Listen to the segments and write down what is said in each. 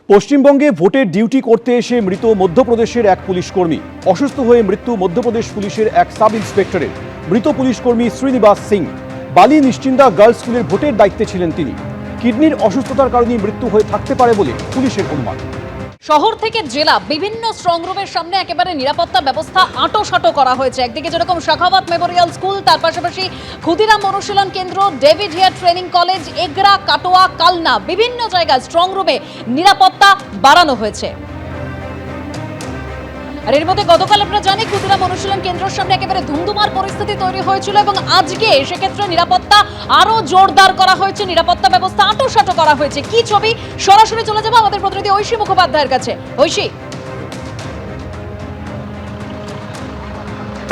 পশ্চিমবঙ্গে ভোটের ডিউটি করতে এসে মৃত মধ্যপ্রদেশের এক পুলিশ কর্মী। অসুস্থ হয়ে মৃত্যু মধ্যপ্রদেশ পুলিশের এক সাব ইন্সপেক্টরের। মৃত পুলিশ কর্মী শ্রীনিবাস সিং বালি নিশ্চিন্দা গার্লস স্কুলের ভোটের দায়িত্বে ছিলেন তিনি। কিডনির অসুস্থতার কারণে মৃত্যু হয়ে থাকতে পারে বলে পুলিশের অনুমান। শহর থেকে জেলা বিভিন্ন স্ট্রং রুমের সামনে একেবারে নিরাপত্তা ব্যবস্থা আঁটোসাঁটো করা হয়েছে। একদিকে যেরকম শাখাওয়াত মেমোরিয়াল স্কুল, তার পাশাপাশি ক্ষুদিরাম অনুশীলন কেন্দ্র, David here training college, Egra, Katwa, Kalna বিভিন্ন জায়গায় স্ট্রং রুমে নিরাপত্তা বাড়ানো হয়েছে। আর এর মধ্যে গতকাল আমরা জানি ক্ষুদিরাম অনুশীলন কেন্দ্রের সামনে একেবারে ধুমধুমার পরিস্থিতি তৈরি হয়েছিল এবং আজকে সেক্ষেত্রে নিরাপত্তা আরো জোরদার করা হয়েছে, নিরাপত্তা ব্যবস্থা আঁটোসাঁটো করা হয়েছে। কি ছবি, সরাসরি চলে যাবো আমাদের প্রতিনিধি ঐশী মুখোপাধ্যায়ের কাছে। ঐশী,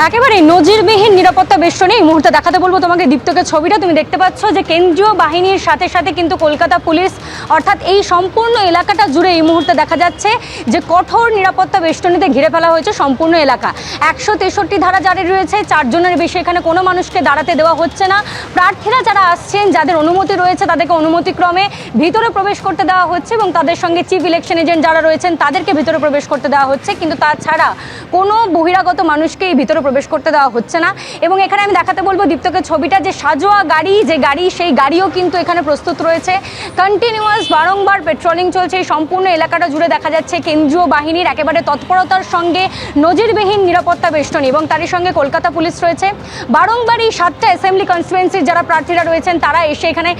একেবারে নজিরবিহীন নিরাপত্তা বেষ্টনী এই মুহূর্তে দেখাতে বলবো তোমাকে দীপ্তকে ছবিটা। তুমি দেখতে পাচ্ছ যে কেন্দ্রীয় বাহিনীর সাথে সাথে কিন্তু কলকাতা পুলিশ, অর্থাৎ এই সম্পূর্ণ এলাকাটা জুড়ে এই মুহূর্তে দেখা যাচ্ছে যে কঠোর নিরাপত্তা বেষ্টনীতে ঘিরে ফেলা হয়েছে সম্পূর্ণ এলাকা। 163 ধারা জারি রয়েছে, 4 জনের বেশি এখানে কোনো মানুষকে দাঁড়াতে দেওয়া হচ্ছে না। প্রার্থীরা যারা আসছেন, যাদের অনুমতি রয়েছে, তাদেরকে অনুমতিক্রমে ভিতরে প্রবেশ করতে দেওয়া হচ্ছে এবং তাদের সঙ্গে চিফ ইলেকশন এজেন্ট যারা রয়েছেন তাদেরকে ভিতরে প্রবেশ করতে দেওয়া হচ্ছে, কিন্তু তাছাড়া কোনো বহিরাগত মানুষকে এই ভিতরে প্রবেশ করতে দেওয়া হচ্ছে না। এবং এখানে আমি দেখাতে বলবো দীপ্তকে ছবিটা, যে সাজোয়া গাড়ি, যে গাড়ি সেই গাড়িও কিন্তু এখানে প্রস্তুত রয়েছে। কন্টিনিউয়াস বারংবার পেট্রোলিং চলছে এই সম্পূর্ণ এলাকাটা জুড়ে। দেখা যাচ্ছে কেন্দ্রীয় বাহিনীর একেবারে তৎপরতার সঙ্গে নজিরবিহীন নিরাপত্তা বেষ্টনী এবং তারই সঙ্গে কলকাতা পুলিশ রয়েছে। বারংবার এই 7টা অ্যাসেম্বলি কনস্টিটুয়েন্সির যারা প্রার্থীরা রয়েছেন তারা এসে এখানে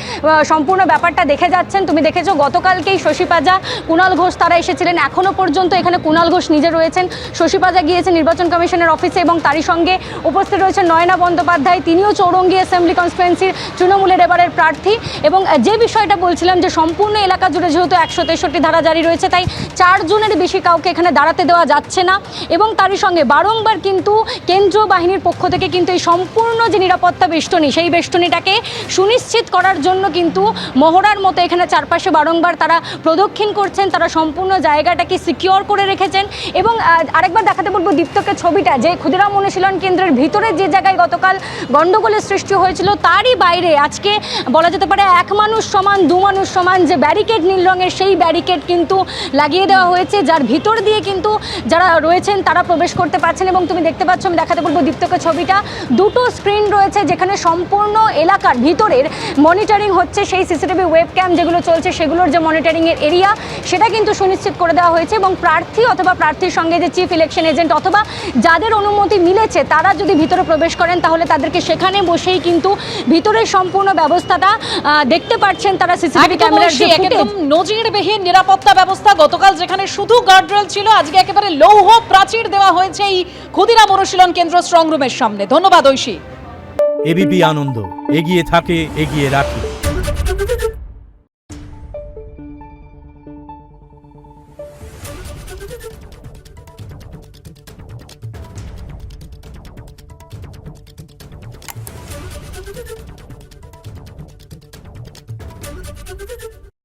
সম্পূর্ণ ব্যাপারটা দেখে যাচ্ছেন। তুমি দেখেছো গতকালকেই শশী পাজা, কুণাল ঘোষ তারা এসেছিলেন। এখনো পর্যন্ত এখানে কুণাল ঘোষ নিজে রয়েছেন, শশী পাজা গিয়েছেন নির্বাচন কমিশনের অফিসে এবং তারই সঙ্গে উপস্থিত রয়েছেন নয়না বন্দ্যোপাধ্যায়, তিনিও চৌরঙ্গি অ্যাসেম্বলি কনস্টিটুয়েন্সির তৃণমূলের এবারের প্রার্থী। এবং যে বিষয়টা বলছিলাম যে সম্পূর্ণ এলাকা জুড়ে যেহেতু 163 ধারা জারি রয়েছে, তাই 4 জনের বেশি কাউকে এখানে দাঁড়াতে দেওয়া যাচ্ছে না। এবং তারই সঙ্গে বারংবার কিন্তু কেন্দ্রীয় বাহিনীর পক্ষ থেকে কিন্তু এই সম্পূর্ণ যে নিরাপত্তা বেষ্টনী, সেই বেষ্টনীটাকে সুনিশ্চিত করার জন্য কিন্তু মহড়ার মতো এখানে চারপাশে বারংবার তারা প্রদক্ষিণ করছেন, তারা সম্পূর্ণ জায়গাটাকে সিকিওর করে রেখেছেন। এবং আরেকবার দেখাতে বলবো দীপ্তকে ছবিটা, যে ক্ষুদিরাম অনুশীলন কেন্দ্রের ভিতরে যে জায়গায় গতকাল গন্ডগোলের সৃষ্টি হয়েছিল, তারই বাইরে আজকে বলা যেতে পারে 1 মানুষ সমান 2 মানুষ সমান যে ব্যারিকেড নীল রঙের, সেই ব্যারিকেড কিন্তু লাগিয়ে দেওয়া হয়েছে, যার ভিতর দিয়ে কিন্তু যারা রয়েছেন তারা প্রবেশ করতে পারছেন। এবং তুমি দেখতে পাচ্ছ, আমি দেখাতে বলবো দীপ্তকে ছবিটা, 2টো স্ক্রিন রয়েছে যেখানে সম্পূর্ণ এলাকার ভিতরের মনিটরিং হচ্ছে। সেই সিসিটিভি ওয়েব ক্যাম যেগুলো চলছে সেগুলোর যে মনিটরিংয়ের এরিয়া, সেটা কিন্তু সুনিশ্চিত করে দেওয়া হয়েছে। এবং প্রার্থী অথবা প্রার্থীর সঙ্গে যে চিফ ইলেকশন এজেন্ট অথবা যাদের অনুমতি মিলেছে তারা যদি ভিতরে প্রবেশ করেন তাহলে তাদেরকে সেখানে বসেই কিন্তু ভিতরের সম্পূর্ণ ব্যবস্থাটা দেখতে পাচ্ছেন তারা সিসিটিভি ক্যামেরার যে একদম নজিরবিহীন নিরাপত্তা ব্যবস্থা। গতকাল যেখানে শুধু গার্ডরেল ছিল, আজকে একেবারে লৌহ প্রাচীর দেওয়া হয়েছে এই ক্ষুদিরাম অনুশীলন কেন্দ্র স্ট্রং রুমের সামনে। ধন্যবাদ ঐশী। এবিপি আনন্দ, এগিয়ে থাকে, এগিয়ে রাখে।